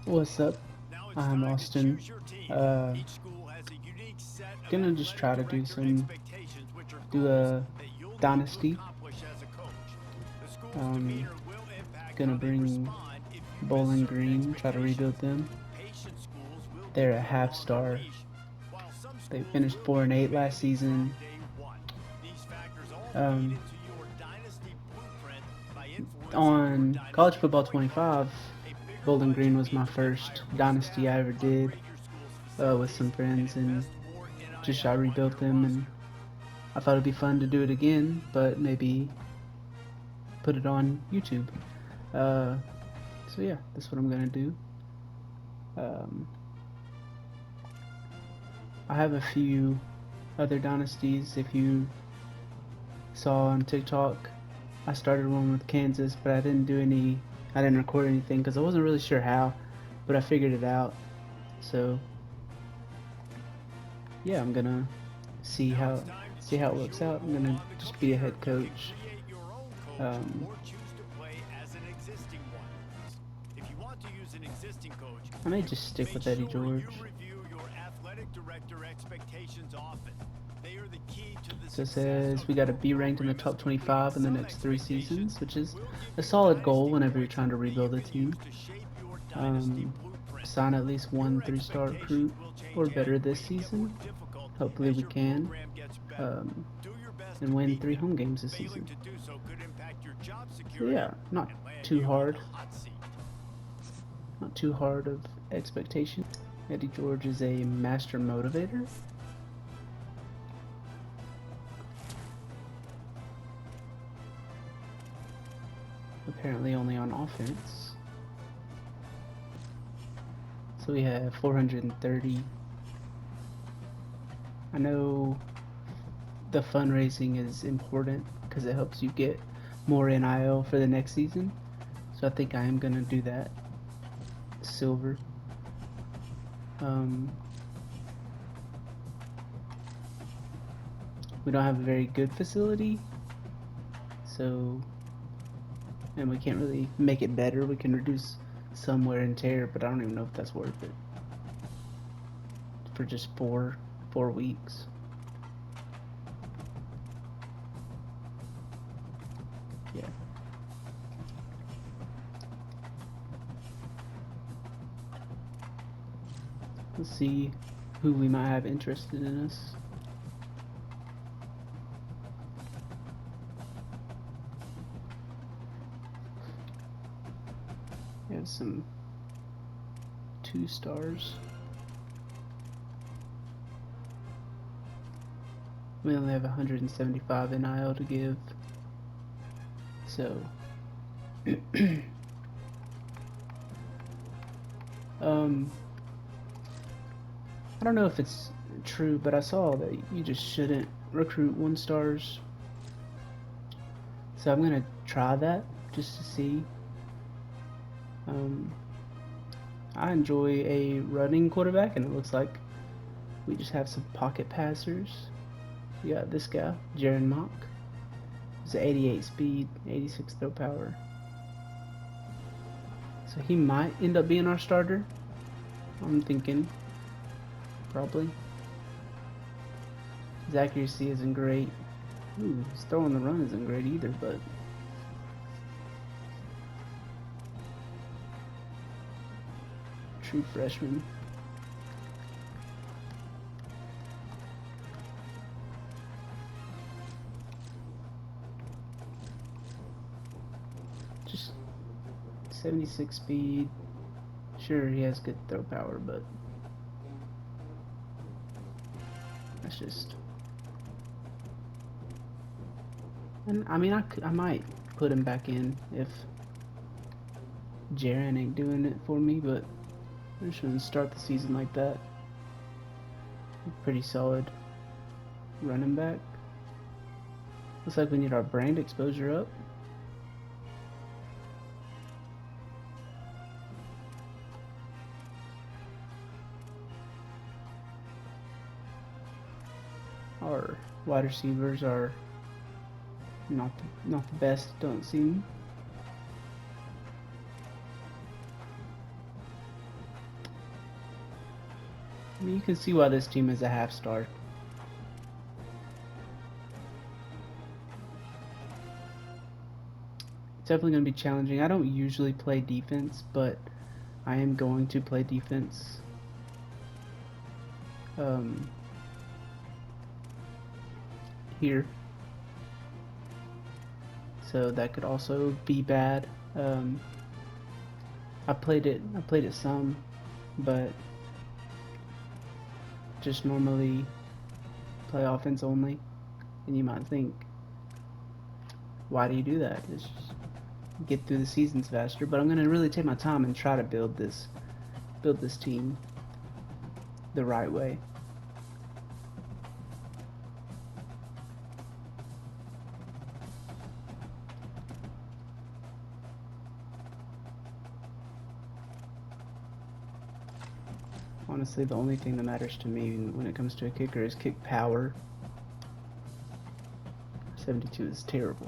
What's up? I'm Austin. Uh, gonna just try to do a dynasty. Um, gonna bring Bowling Green, try to rebuild them. They're a half star. They finished 4-8 last season. Um, on College Football 25, Bowling Green was my first dynasty I ever did with some friends, and just I rebuilt them, and I thought it'd be fun to do it again, but maybe put it on YouTube. Uh, so yeah, that's what I'm gonna do. Um, I have a few other dynasties. If you saw on TikTok, I started one with Kansas, but I didn't do any. I didn't record anything because I wasn't really sure how, but I figured it out. So yeah, I'm gonna see how it works out. I'm gonna just be a head coach. Um, I may just stick with Eddie George. So it says we got to be ranked in the top 25 in the next 3 seasons, which is a solid goal whenever you're trying to rebuild a team. Um, Sign at least one 3-star recruit or better this season. Hopefully we can. Um, and win 3 home games this season. So yeah, not too hard. Not too hard of expectation. Eddie George is a master motivator. Apparently only on offense. So we have 430. I know the fundraising is important because it helps you get more NIL for the next season. So I think I am gonna do that. Silver. We don't have a very good facility, so and we can't really make it better. We can reduce some wear and tear, but I don't even know if that's worth it for just four weeks. Yeah. Let's see who we might have interested in us. We have some 2 stars. We only have 175 NIL to give. So I don't know if it's true, but I saw that you just shouldn't recruit 1-stars. So I'm gonna try that just to see. I enjoy a running quarterback, and it looks like we just have some pocket passers. We got this guy, Jaron Mock. He's 88 speed, 86 throw power. So he might end up being our starter. I'm thinking, probably. His accuracy isn't great. Ooh, his throw on the run isn't great either, but true freshman. Just 76 speed. Sure, he has good throw power, but that's just. And I mean, I might put him back in if Jaron ain't doing it for me, but I shouldn't start the season like that. Pretty solid running back. Looks like we need our brand exposure up. Our wide receivers are not the best, don't seem. You can see why this team is a half star. It's definitely going to be challenging. I don't usually play defense, but I am going to play defense. Here. So that could also be bad. I played it some, but just normally play offense only. And you might think, why do you do that? It's just get through the seasons faster. But I'm gonna really take my time and try to build this team the right way. Honestly, the only thing that matters to me when it comes to a kicker is kick power. 72 is terrible.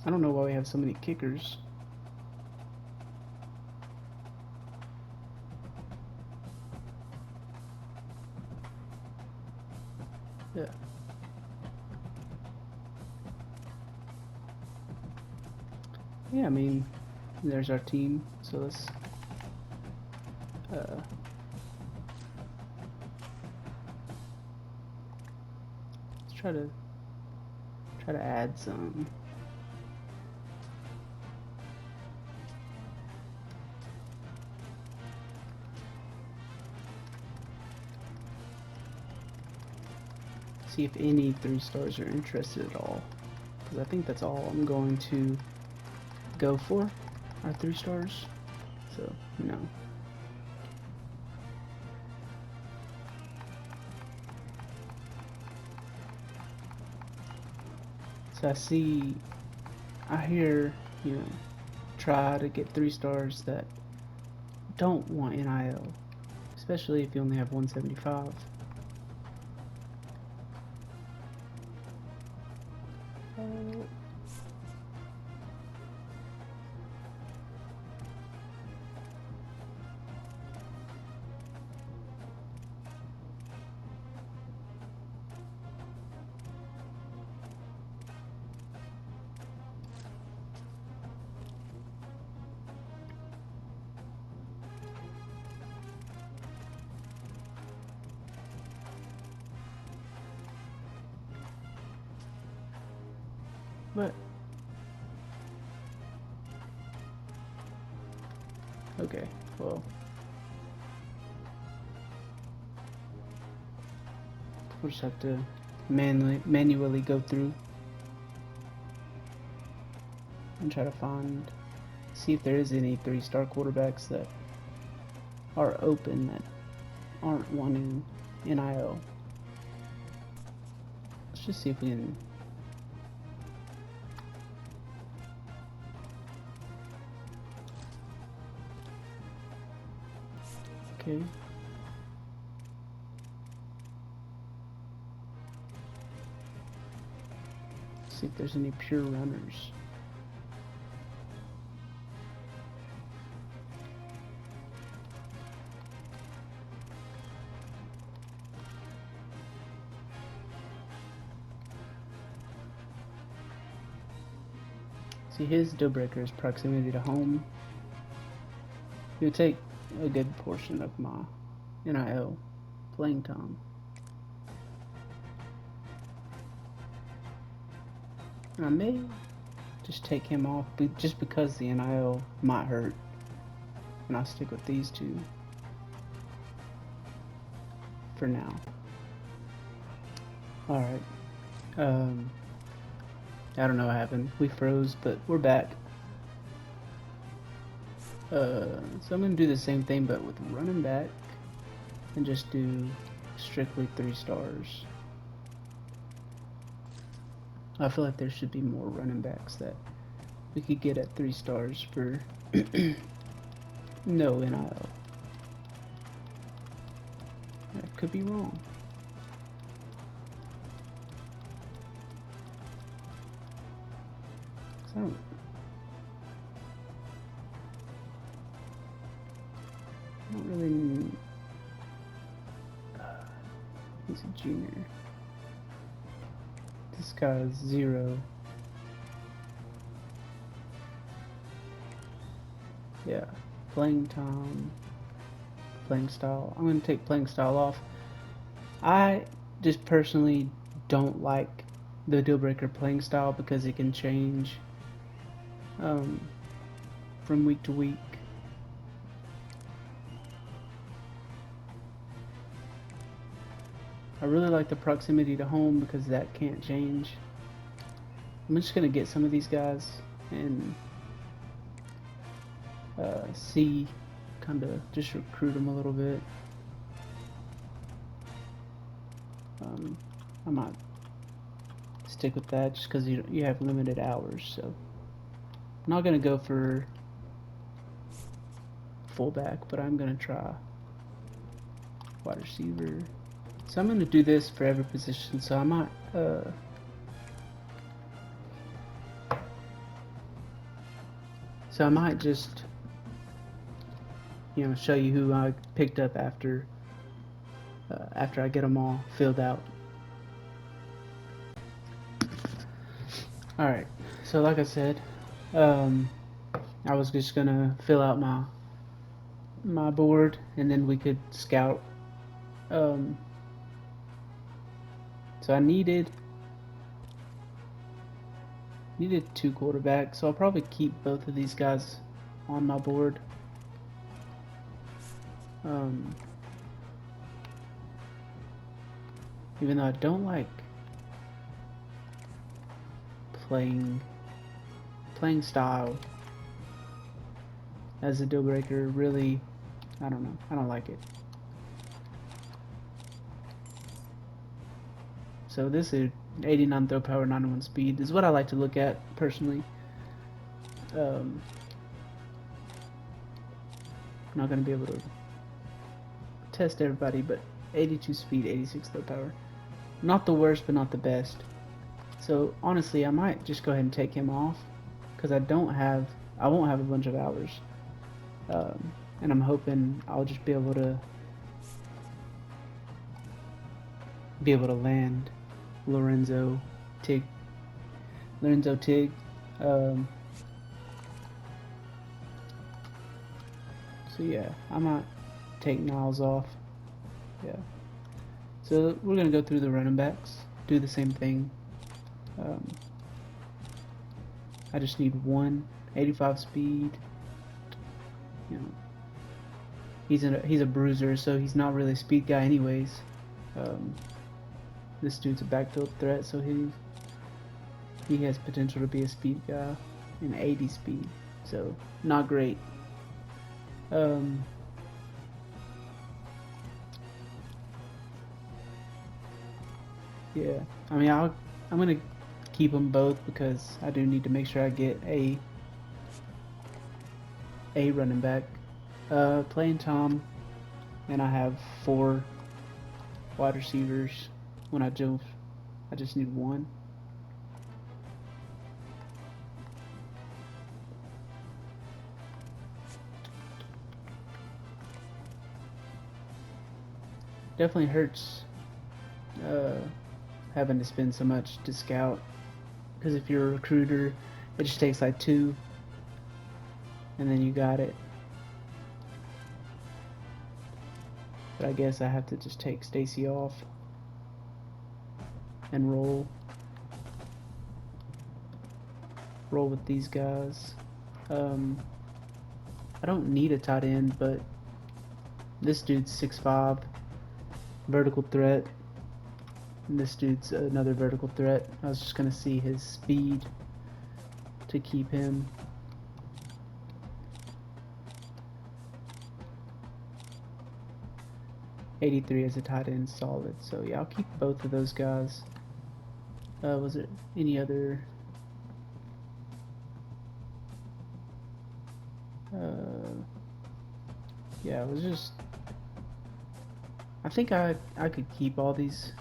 I don't know why we have so many kickers. Yeah. Yeah, I mean, there's our team. So let's try to add some. See if any 3 stars are interested at all, because I think that's all I'm going to go for, are 3 stars. So no. So I hear, try to get 3 stars that don't want NIL, especially if you only have 175. But okay, well, we'll just have to manually go through and try to see if there is any 3-star quarterbacks that are open that aren't wanting NIL. Let's just see if we can. Okay. See if there's any pure runners. See, his deal breaker is proximity to home. It would take a good portion of my NIL playing time. I may just take him off just because the NIL might hurt, and I'll stick with these 2 for now. Alright. I don't know what happened. We froze, but we're back. So I'm gonna do the same thing, but with running back, and just do strictly 3 stars. I feel like there should be more running backs that we could get at 3 stars for no NIL. I could be wrong. Junior. This guy is 0. Yeah, playing time, playing style. I'm going to take playing style off. I just personally don't like the deal breaker playing style because it can change from week to week. I really like the proximity to home because that can't change. I'm just going to get some of these guys and see, kind of just recruit them a little bit. I might stick with that just because you have limited hours. So I'm not going to go for fullback, but I'm going to try wide receiver. So I'm going to do this for every position. So I might just show you who I picked up after I get them all filled out. Alright, so like I said, I was just gonna fill out my board and then we could scout. So I needed 2 quarterbacks, so I'll probably keep both of these guys on my board. Even though I don't like playing style as a deal breaker, really, I don't know, I don't like it. So this is 89 throw power, 91 speed is what I like to look at personally. I'm not going to be able to test everybody, but 82 speed, 86 throw power. Not the worst, but not the best. So honestly, I might just go ahead and take him off because I won't have a bunch of hours, and I'm hoping I'll just be able to land Lorenzo Tig. So yeah, I might take Niles off. Yeah. So we're gonna go through the running backs, do the same thing. I just need 85 speed. He's a bruiser, so he's not really a speed guy anyways. This dude's a backfield threat, so he has potential to be a speed guy. And 80 speed, so not great. Yeah, I mean, I'm gonna keep them both because I do need to make sure I get a running back. Playing Tom, and I have 4 wide receivers. When I just need 1. Definitely hurts having to spend so much to scout, because if you're a recruiter, it just takes like 2 and then you got it. But I guess I have to just take Stacy off and roll with these guys. I don't need a tight end, but this dude's 6'5", vertical threat. And this dude's another vertical threat. I was just gonna see his speed to keep him. '83 as a tight end, solid. So yeah, I'll keep both of those guys. Was there any other? Yeah, it was just. I think I could keep all these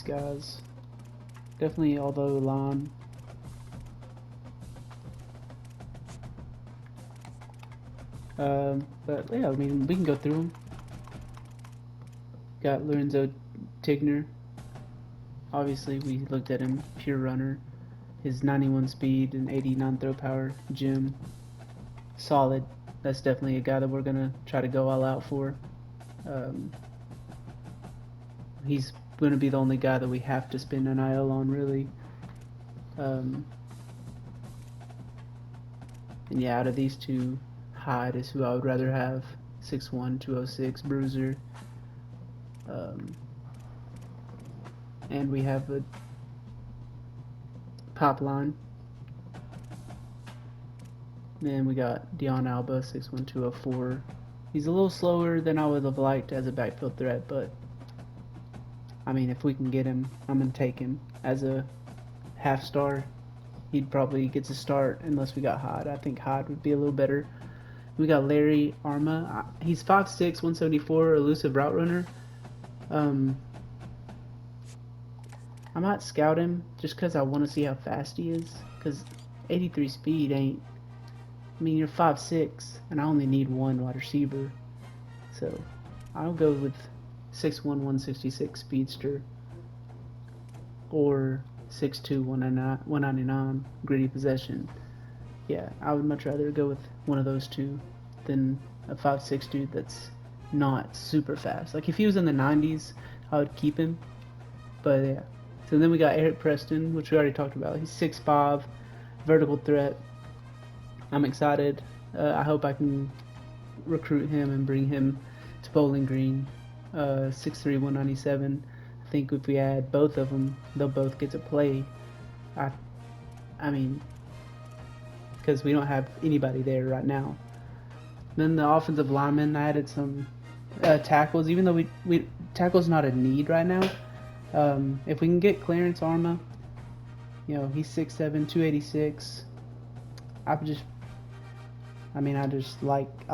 guys. Definitely all the line. But yeah, I mean, we can go through them. Got Lorenzo Tigner. Obviously, we looked at him, pure runner. His 91 speed and 89 throw power, gym, solid. That's definitely a guy that we're gonna try to go all out for. Um, he's gonna be the only guy that we have to spend an IL on, really. And yeah, out of these two, Hyde is who I would rather have. 6'1", 206, bruiser. And we have a pop line. Then we got Dion Alba, 6'1", 204. He's a little slower than I would have liked as a backfield threat, but I mean, if we can get him, I'm going to take him. As a half star, he'd probably get a start unless we got Hyde. I think Hyde would be a little better. We got Larry Arma. He's 5'6", 174, elusive route runner. I might scout him just because I want to see how fast he is. Because 83 speed ain't. I mean, you're 5'6", and I only need one wide receiver. So I'll go with 6'1", 166 speedster. Or 6'2", 199 gritty possession. Yeah, I would much rather go with one of those two than a 5'6" dude that's not super fast. Like if he was in the 90s, I would keep him. But yeah. So then we got Eric Preston, which we already talked about. He's 6'5", vertical threat. I'm excited. I hope I can recruit him and bring him to Bowling Green. 6'3", 197. I think if we add both of them, they'll both get to play. I mean, because we don't have anybody there right now. Then the offensive lineman, I added some tackles, even though we tackle's not a need right now. If we can get Clarence Arma, you know, he's 6'7", 286. I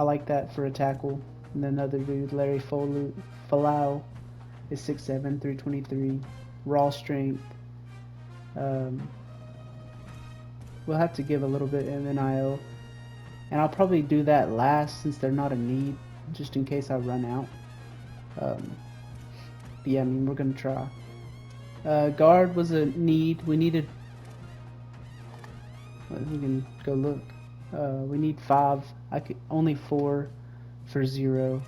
like that for a tackle. And then another dude, Larry Falau, is 6'7", 323, raw strength. We'll have to give a little bit in NIL, and I'll probably do that last since they're not a need, just in case I run out. But yeah, I mean, we're gonna try. Guard was a need. We needed. We can go look. We need 5. I could only 4 for 0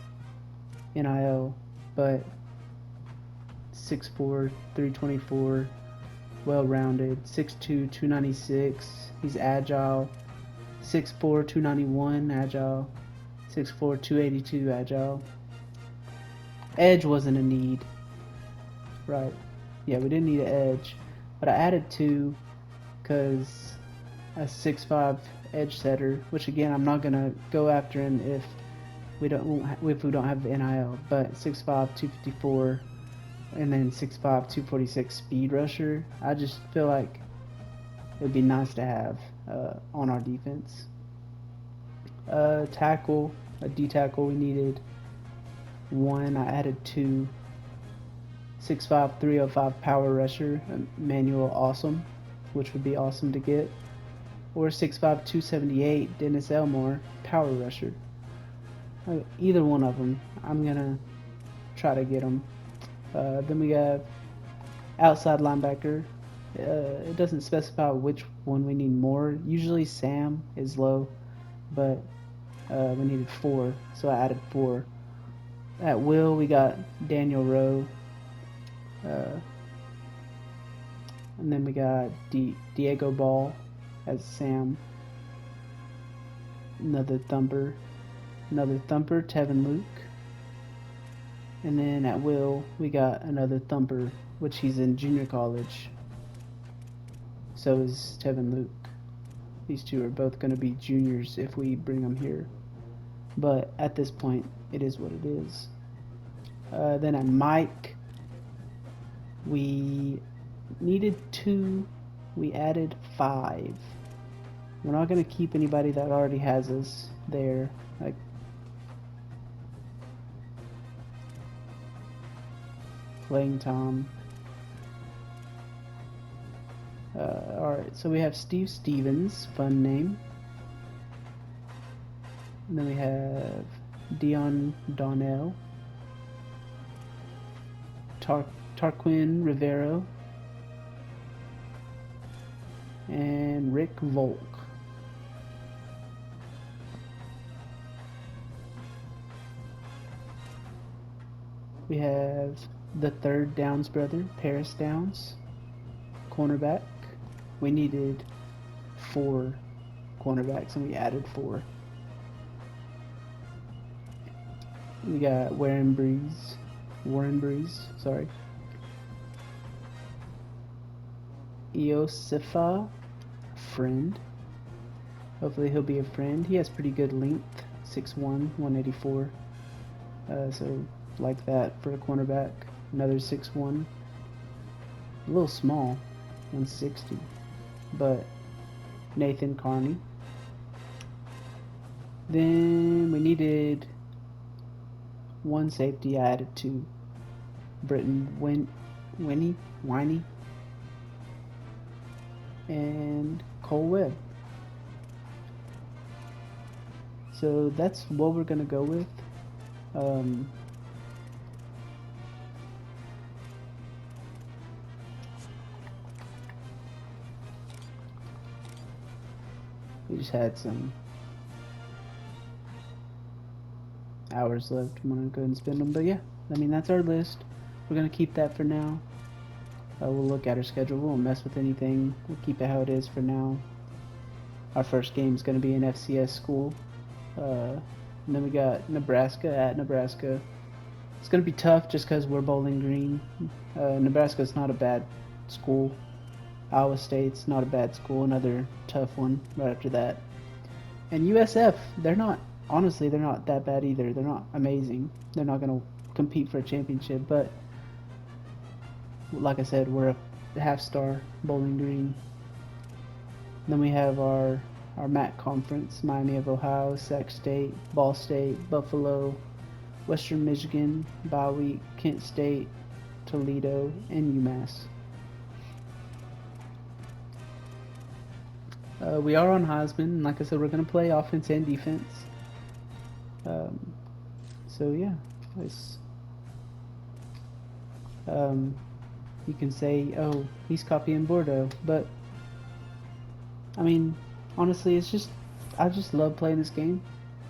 NIL, but 6'4", 324, well-rounded. 6'2", 296. He's agile. 6'4", 291, agile. 6'4", 282, agile. Edge wasn't a need. Right. Yeah, we didn't need an edge. But I added 2 because a 6'5" edge setter, which again, I'm not going to go after him if we don't have the NIL. But 6'5", 254, and then 6'5", 246 speed rusher. I just feel like it would be nice to have on our defense. Tackle, a D tackle, we needed 1. I added 2. 6'5", 305 power rusher, Manuel Awesome, which would be awesome to get. Or 6'5", 278 Dennis Elmore, power rusher. Either one of them, I'm gonna try to get them. Then we have outside linebacker. It doesn't specify which one we need more. Usually Sam is low, but we needed 4, so I added 4. At will, we got Daniel Rowe. And then we got Diego Ball as Sam. Another thumper, Tevin Luke. And then at will, we got another thumper, which he's in junior college. So is Tevin Luke. These two are both going to be juniors if we bring them here. But at this point, it is what it is. Then at Mike, we needed 2. We added 5. We're not going to keep anybody that already has us there. Like, playing Tom. Alright, so we have Steve Stevens, fun name. And then we have Dion Donnell. Tarquin Rivero, and Rick Volk. We have the third Downs brother, Paris Downs, cornerback. We needed 4 cornerbacks and we added 4. We got Warren Breeze, sorry. Iosifa, friend. Hopefully he'll be a friend. He has pretty good length, 6'1", 184. So like that for a cornerback. Another 6'1". A little small, 160. But Nathan Carney. Then we needed 1 safety. I added 2. Britton Winnie, and Cole Webb. So that's what we're gonna go with. We just had some hours left. I'm gonna go ahead and spend them, but yeah, I mean that's our list. We're gonna keep that for now. We'll look at our schedule. We won't mess with anything. We'll keep it how it is for now. Our first game is gonna be an FCS school. And then we got Nebraska at Nebraska. It's gonna be tough just because we're Bowling Green. Nebraska's not a bad school. Iowa State's not a bad school. Another tough one right after that. And USF, honestly, they're not that bad either. They're not amazing. They're not gonna compete for a championship, but like I said, we're a half-star Bowling Green. Then we have our MAC conference: Miami of Ohio, Sac State, Ball State, Buffalo, Western Michigan, Bowie, Kent State, Toledo, and UMass. We are on Heisman, and like I said, we're going to play offense and defense. So yeah, you can say, oh, he's copying Bordeaux, but I mean, honestly, I just love playing this game,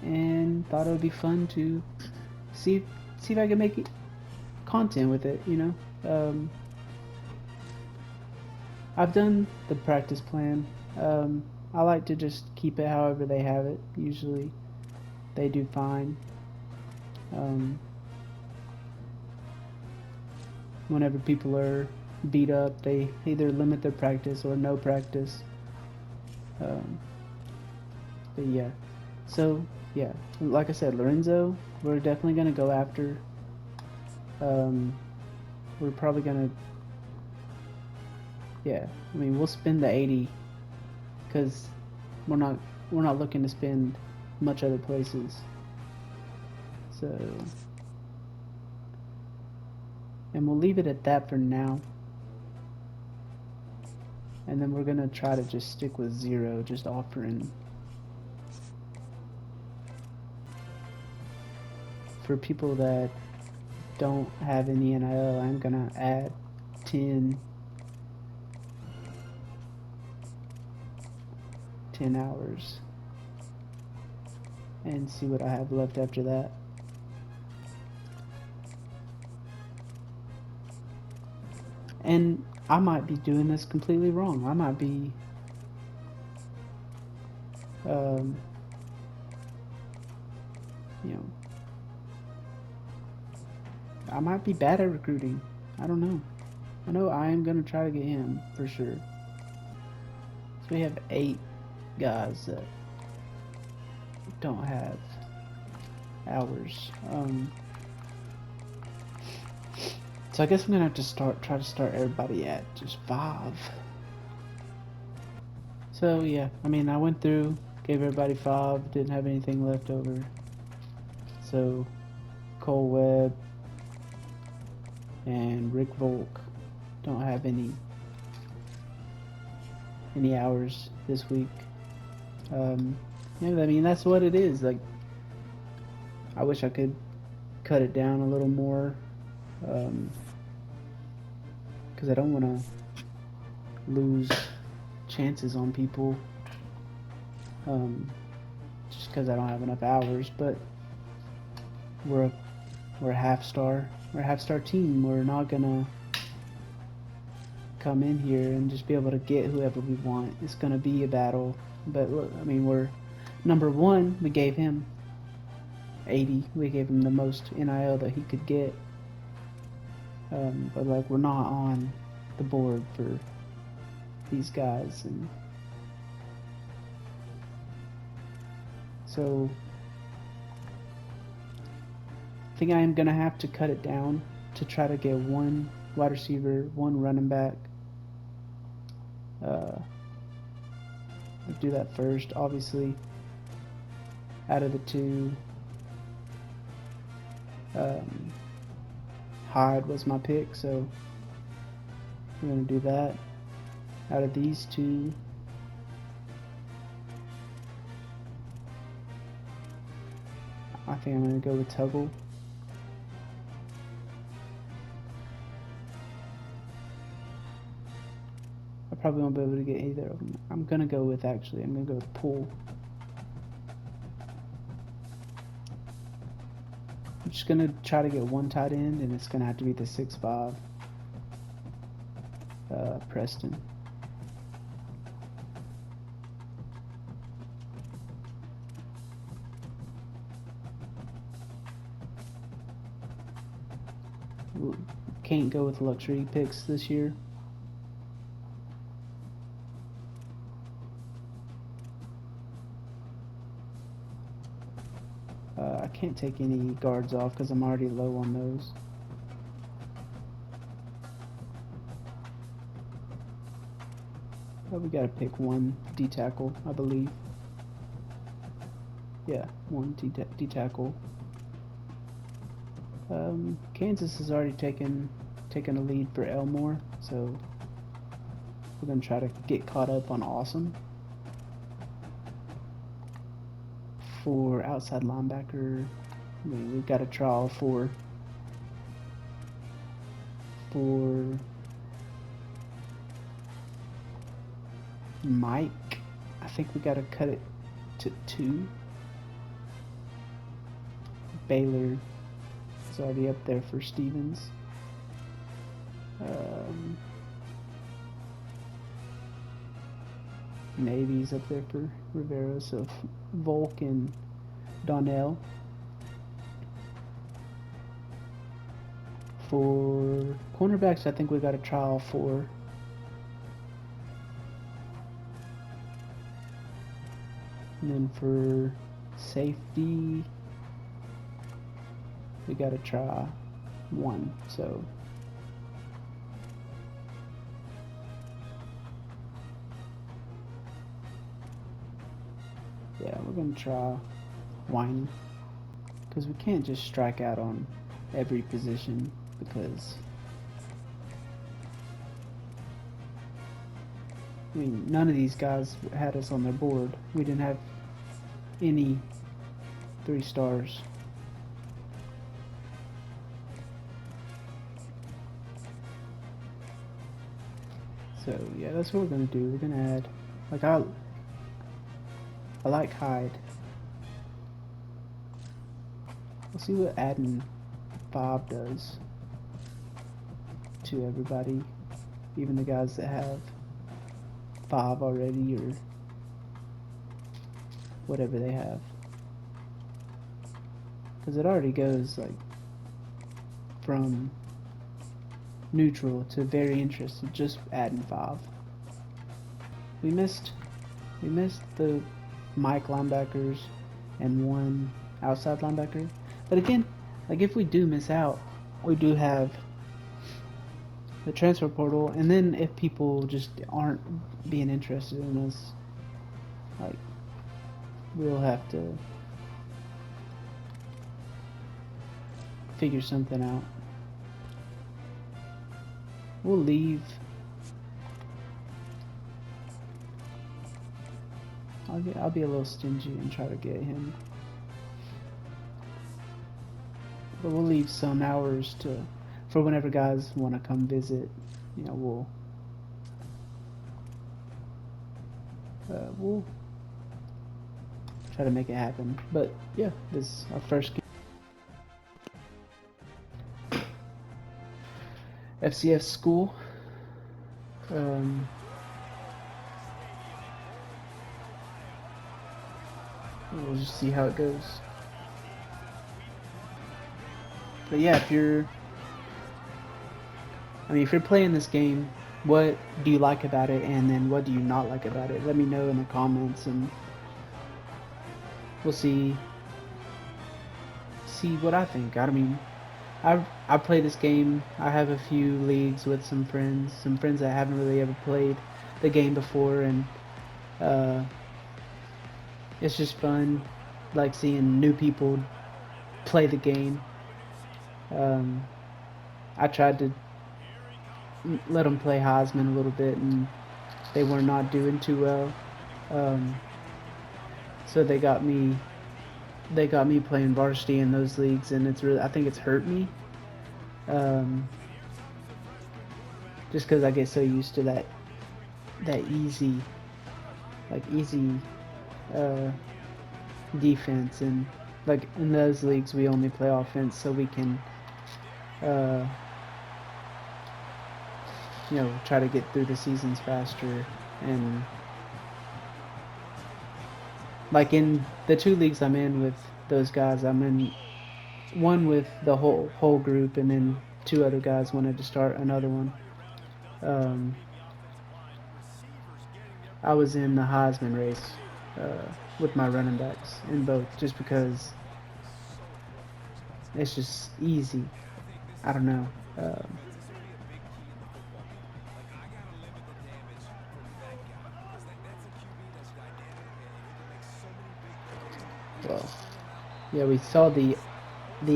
and thought it would be fun to see if I can make content with it. You know, I've done the practice plan. I like to just keep it however they have it. Usually, they do fine. Whenever people are beat up, they either limit their practice or no practice. But yeah, so yeah, like I said, Lorenzo, we're definitely gonna go after. We're probably gonna, yeah. I mean, we'll spend the 80, because we're not looking to spend much other places. So, and we'll leave it at that for now. And then we're gonna try to just stick with 0, just offering. For people that don't have any NIL, I'm gonna add 10 hours and see what I have left after that. And I might be doing this completely wrong. I might be you know, I might be bad at recruiting. I don't know. I know I am gonna try to get him for sure. So we have 8 guys that don't have hours. So I guess I'm gonna have to try to start everybody at just 5. So yeah, I mean, I went through, gave everybody 5, didn't have anything left over. So Cole Webb and Rick Volk don't have any hours this week. Yeah, I mean, that's what it is. Like, I wish I could cut it down a little more. because I don't want to lose chances on people just because I don't have enough hours. But we're a half star. We're a half star team. We're not gonna come in here and just be able to get whoever we want. It's gonna be a battle. But look, I mean, we're number one. We gave him 80. We gave him the most NIL that he could get. But like, we're not on the board for these guys, and so I think I am gonna have to cut it down to try to get one wide receiver, one running back. I'll do that first, obviously. Out of the two, Hyde was my pick, so we're gonna do that. Out of these two, I think I'm gonna go with Tuggle. I probably won't be able to get either of them. I'm gonna go with Pool. I'm just gonna try to get one tight end, and it's gonna have to be the 6'5", Preston. Can't go with luxury picks this year. I can't take any guards off because I'm already low on those. But we gotta pick one D-tackle, I believe. Yeah, one D-tackle. Kansas has already taken a lead for Elmore, so we're gonna try to get caught up on Awesome. For outside linebacker, I mean, we've got a trial for Mike. I think we gotta cut it to 2. Baylor is already up there for Stevens. Navy's up there for Rivera, so Volk and Donnell. For cornerbacks, I think we got a trial for and then for safety, we got to try 1, so yeah, we're gonna try Wine, because we can't just strike out on every position, because I mean, none of these guys had us on their board. We didn't have any 3 stars. So yeah, that's what we're gonna do. We're gonna add, like, I like Hyde. We'll see what adding 5 does to everybody, even the guys that have 5 already or whatever they have, because it already goes like from neutral to very interested just adding 5. We missed the Mike linebackers and 1 outside linebacker, but again, like, if we do miss out, we do have the transfer portal, and then if people just aren't being interested in us, like, we'll have to figure something out. We'll leave. I'll be a little stingy and try to get him, but we'll leave some hours to for whenever guys want to come visit, we'll try to make it happen. But yeah, this is our first game. FCF school. We'll just see how it goes. But yeah, if you're playing this game, what do you like about it, and then what do you not like about it? Let me know in the comments, and we'll see what I think. I play this game. I have a few leagues with some friends that haven't really ever played the game before, and it's just fun, like seeing new people play the game. I tried to let them play Heisman a little bit, and they were not doing too well. So they got me playing varsity in those leagues, and I think it's hurt me. Just because I get so used to that easy defense, and like in those leagues we only play offense so we can try to get through the seasons faster. And like in the 2 leagues I'm in with those guys, I'm in one with the whole group, and then 2 other guys wanted to start another one. I was in the Heisman race with my running backs in both, just because it's just easy. I don't know. Well, yeah, we saw the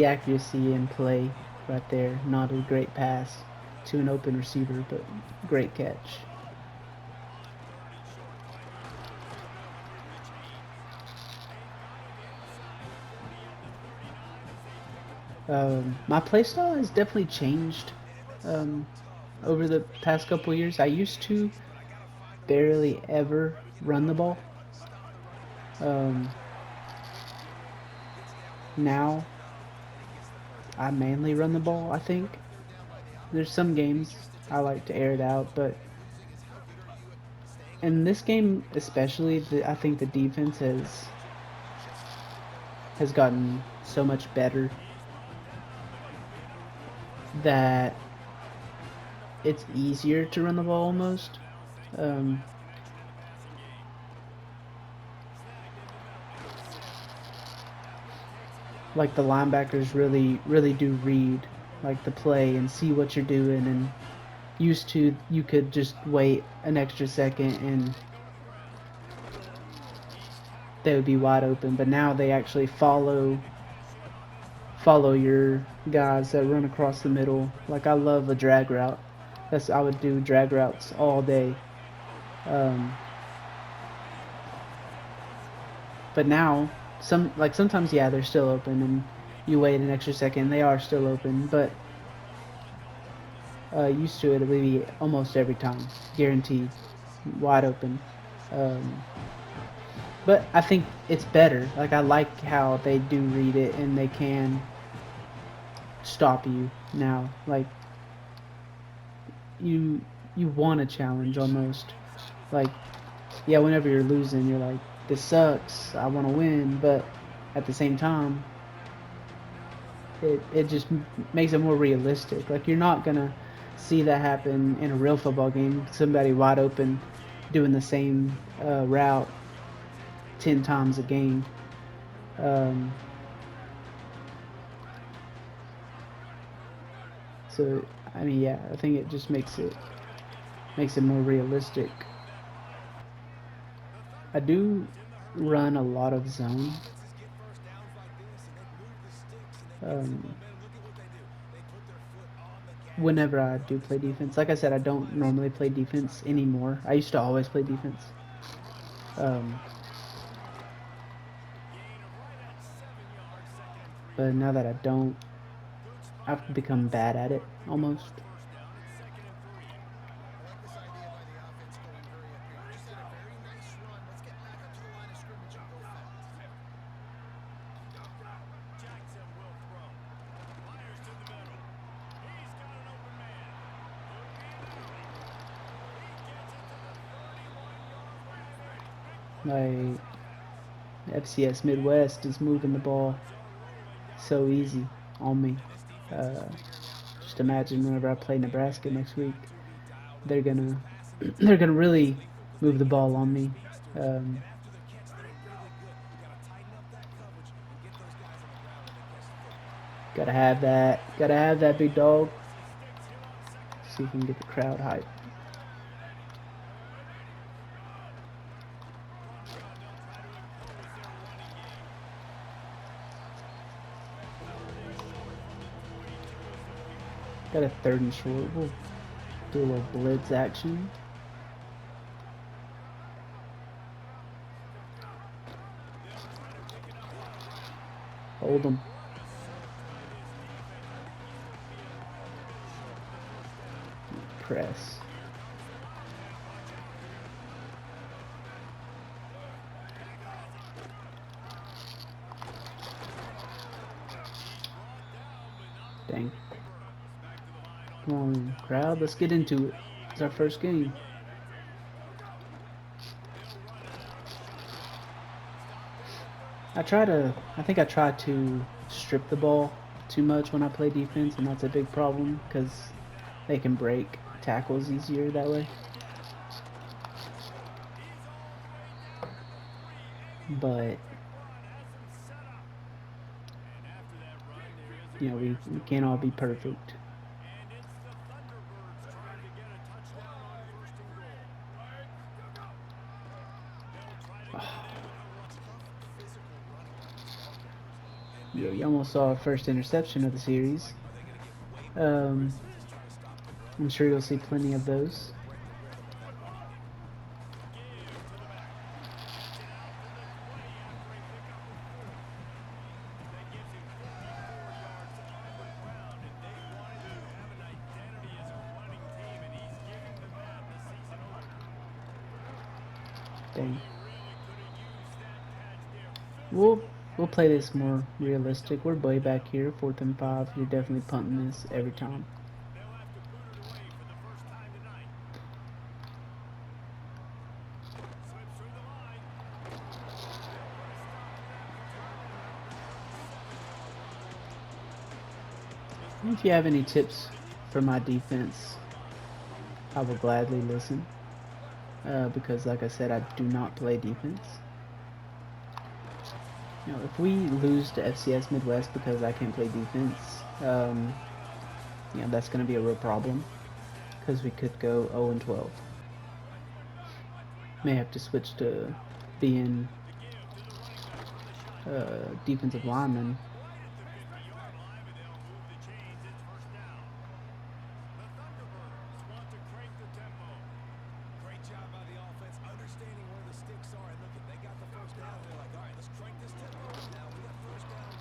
accuracy in play right there. Not a great pass to an open receiver, but great catch. My playstyle has definitely changed over the past couple years. I used to barely ever run the ball. Now I mainly run the ball, I think. There's some games I like to air it out, but in this game especially, I think the defense has gotten so much better that it's easier to run the ball almost. Like the linebackers really do read like the play and see what you're doing, and used to you could just wait an extra second and they would be wide open, but now they actually follow your guys that run across the middle. Like I love a drag route. I would do drag routes all day. But now sometimes, yeah, they're still open, and you wait an extra second, they are still open, but used to it would be almost every time, guaranteed, wide open. But I think it's better. Like I like how they do read it and they can stop you now. Like you want a challenge almost. Like, yeah, whenever you're losing, you're like, this sucks, I want to win, but at the same time, it just makes it more realistic. Like you're not gonna see that happen in a real football game. Somebody wide open doing the same route 10 times a game. So I mean, yeah, I think it just makes it more realistic. I do run a lot of zone. Whenever I do play defense, like I said, I don't normally play defense anymore. I used to always play defense. But now that I don't, I've become bad at it almost. Like FCS Midwest is moving the ball so easy on me. Uh, just imagine whenever I play Nebraska next week, they're gonna they're gonna really move the ball on me. Um, gotta have that. Gotta have that big dog. See if we can get the crowd hype. Got a 30 short. We'll do a little blitz action. Hold them. Press. Dang. Come on, crowd. Let's get into it. It's our first game. I think I try to strip the ball too much when I play defense, and that's a big problem because they can break tackles easier that way. But, you know, we can't all be perfect. Yeah, you almost saw our first interception of the series. I'm sure you'll see plenty of those. Dang. We'll we'll play this more realistic. We're way back here, 4th and 5. You're definitely punting this every time. If you have any tips for my defense, I will gladly listen. Because, like I said, I do not play defense. You know, if we lose to FCS Midwest because I can't play defense, you know, that's going to be a real problem. Because we could go 0-12. May have to switch to being defensive lineman.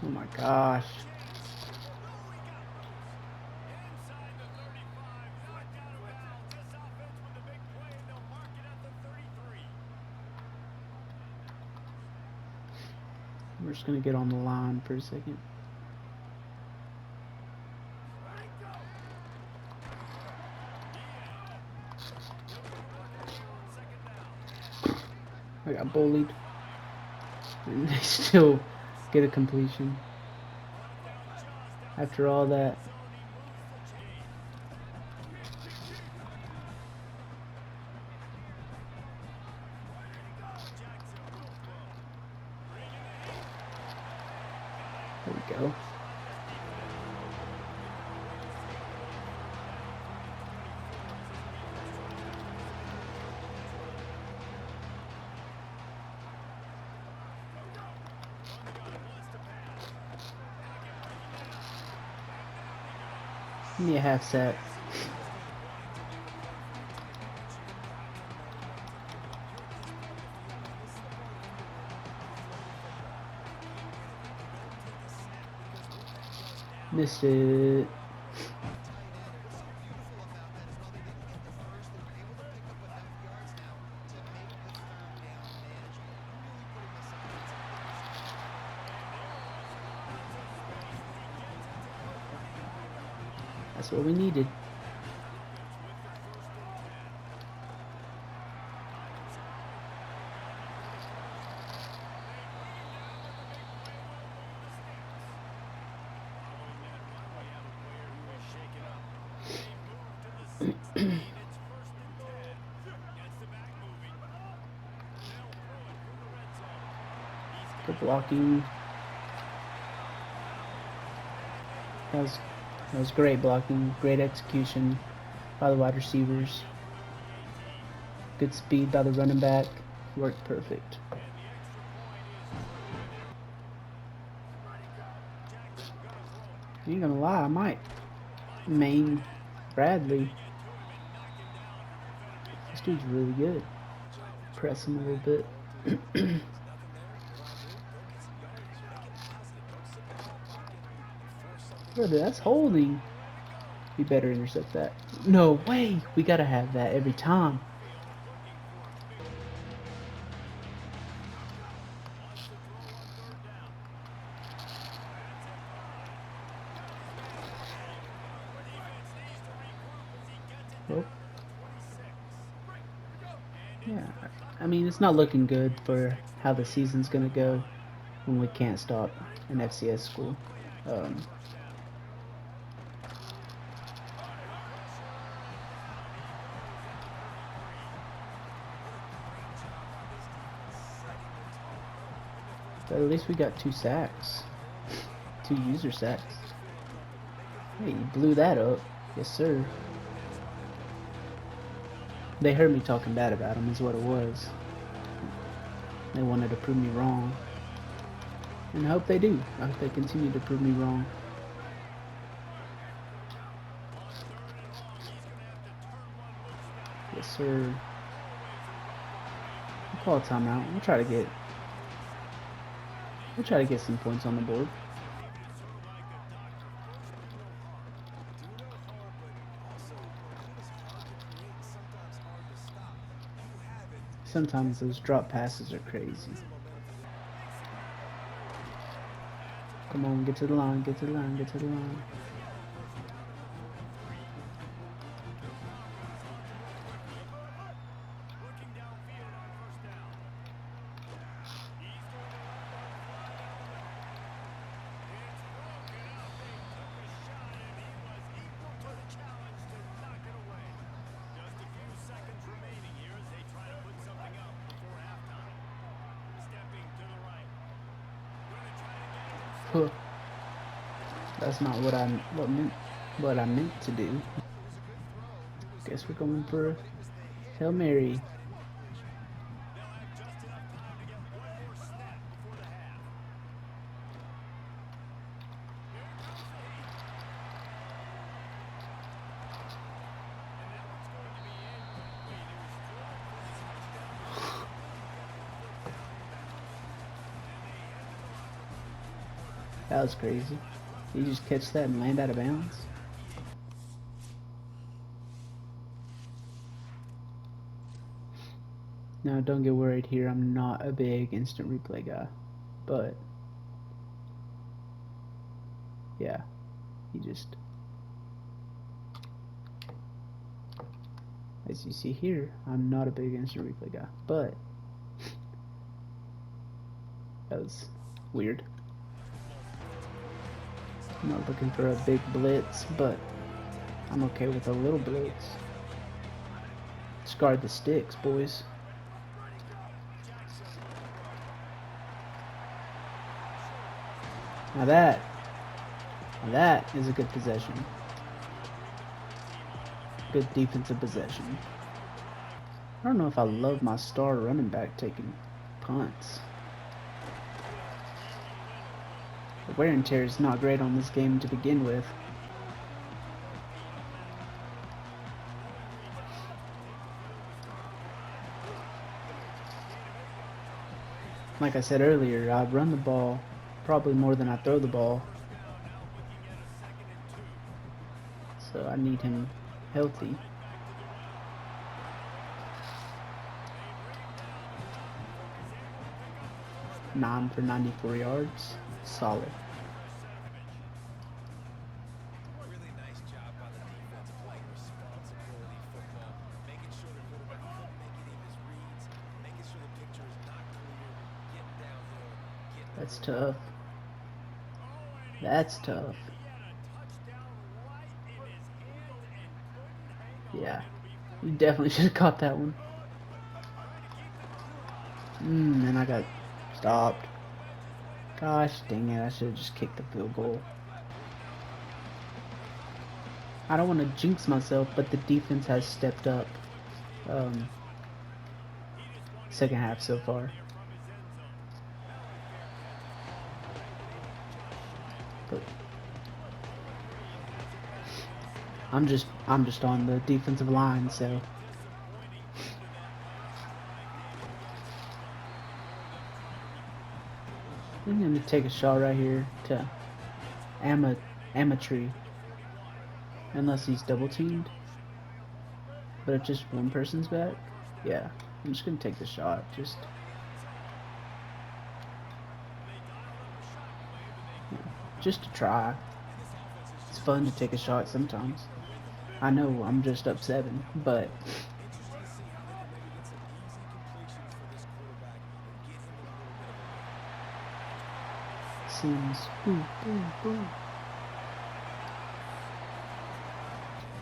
Oh my gosh. We're just going to get on the line for a second. I got bullied. And they still get a completion. After all that. There we go. Give me a half set. Missed it. That's what we needed. Good blocking. That was great blocking, great execution by the wide receivers. Good speed by the running back. Worked perfect. I ain't gonna lie, I might main Bradley. This dude's really good. Press him a little bit. Brother, that's holding. You better intercept that. No way! We gotta have that every time. Well, yeah, I mean, it's not looking good for how the season's gonna go when we can't stop an FCS school. But at least we got 2 sacks. 2 user sacks. Hey, you blew that up. Yes, sir. They heard me talking bad about him is what it was. They wanted to prove me wrong. And I hope they do. I hope they continue to prove me wrong. Yes, sir. We'll call a timeout. We'll try to get some points on the board. Sometimes those drop passes are crazy. Come on, get to the line, get to the line, get to the line. Huh. That's not what I meant to do. Guess we're going for a Hail Mary. That was crazy. You just catch that and land out of bounds? Now, don't get worried here. I'm not a big instant replay guy. But, yeah. You just... As you see here, I'm not a big instant replay guy. But, that was weird. I'm not looking for a big blitz, but I'm okay with a little blitz. Discard the sticks, boys. Now that is a good possession. Good defensive possession. I don't know if I love my star running back taking punts. The wear and tear is not great on this game to begin with. Like I said earlier, I run the ball probably more than I throw the ball. need him healthy. Nine for 94 yards. Solid. That's tough. That's tough. Yeah. You definitely should have caught that one. And I got stopped. Gosh dang it, I should have just kicked the field goal. I don't want to jinx myself, but the defense has stepped up second half so far. But I'm just on the defensive line, so I'm going to take a shot right here to Amatry. Unless he's double teamed. But if just one person's back, yeah, I'm just going to take the shot. Just to try. It's fun to take a shot sometimes. I know I'm just up 7, but Sims. Boom, boom, boom.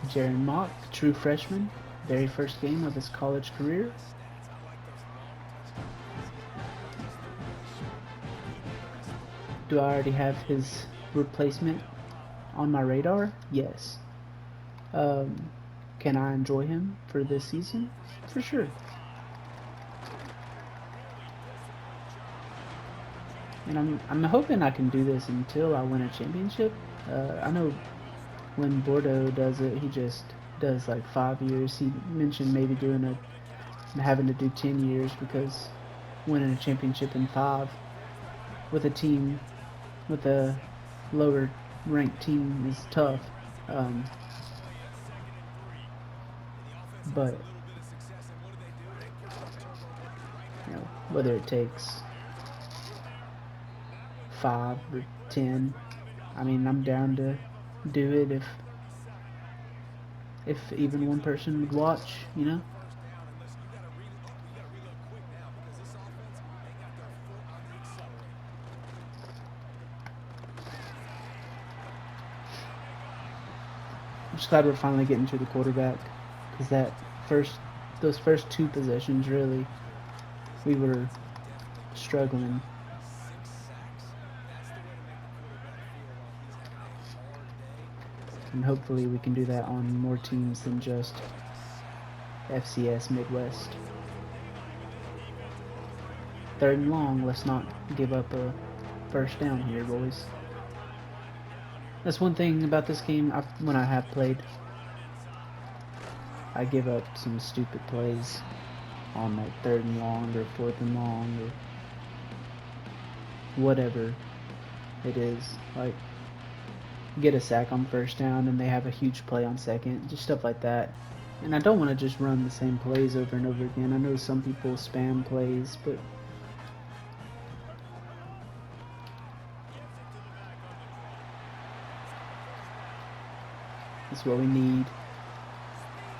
Jaron Mock, true freshman, very first game of his college career. Do I already have his replacement on my radar? Yes. Can I enjoy him for this season? For sure. And I'm hoping I can do this until I win a championship. I know when Bordeaux does it, he just does like 5 years. He mentioned maybe having to do 10 years because winning a championship in 5 with a team with a lower ranked team is tough. But whether it takes 5 or 10, I mean, I'm down to do it if even one person would watch, I'm just glad we're finally getting to the quarterback, because those first 2 possessions, really, we were struggling. And hopefully we can do that on more teams than just FCS Midwest. 3rd and long, let's not give up a first down here, boys. That's one thing about this game, when I have played, I give up some stupid plays on like 3rd and long or 4th and long or whatever it is. Like, get a sack on first down and they have a huge play on second, just stuff like that. And I don't want to just run the same plays over and over again. I know some people spam plays, but that's what we need.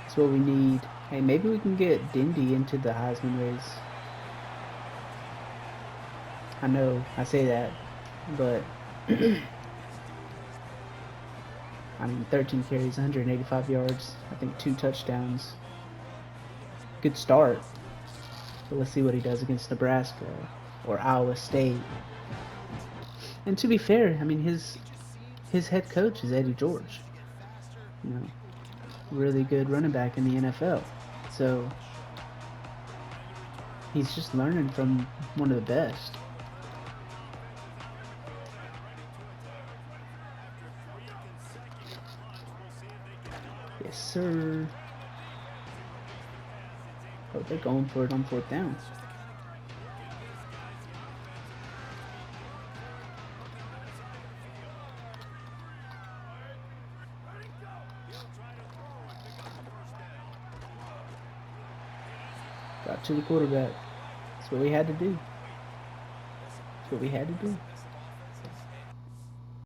That's what we need. Hey, maybe we can get Dindy into the Heisman race. I know, I say that, but I mean, 13 carries, 185 yards, I think 2 touchdowns. Good start. But let's see what he does against Nebraska or Iowa State. And to be fair, I mean, his head coach is Eddie George. Really good running back in the NFL. So he's just learning from one of the best. Yes, sir. Oh, they're going for it on 4th down. Got to the quarterback. That's what we had to do. That's what we had to do.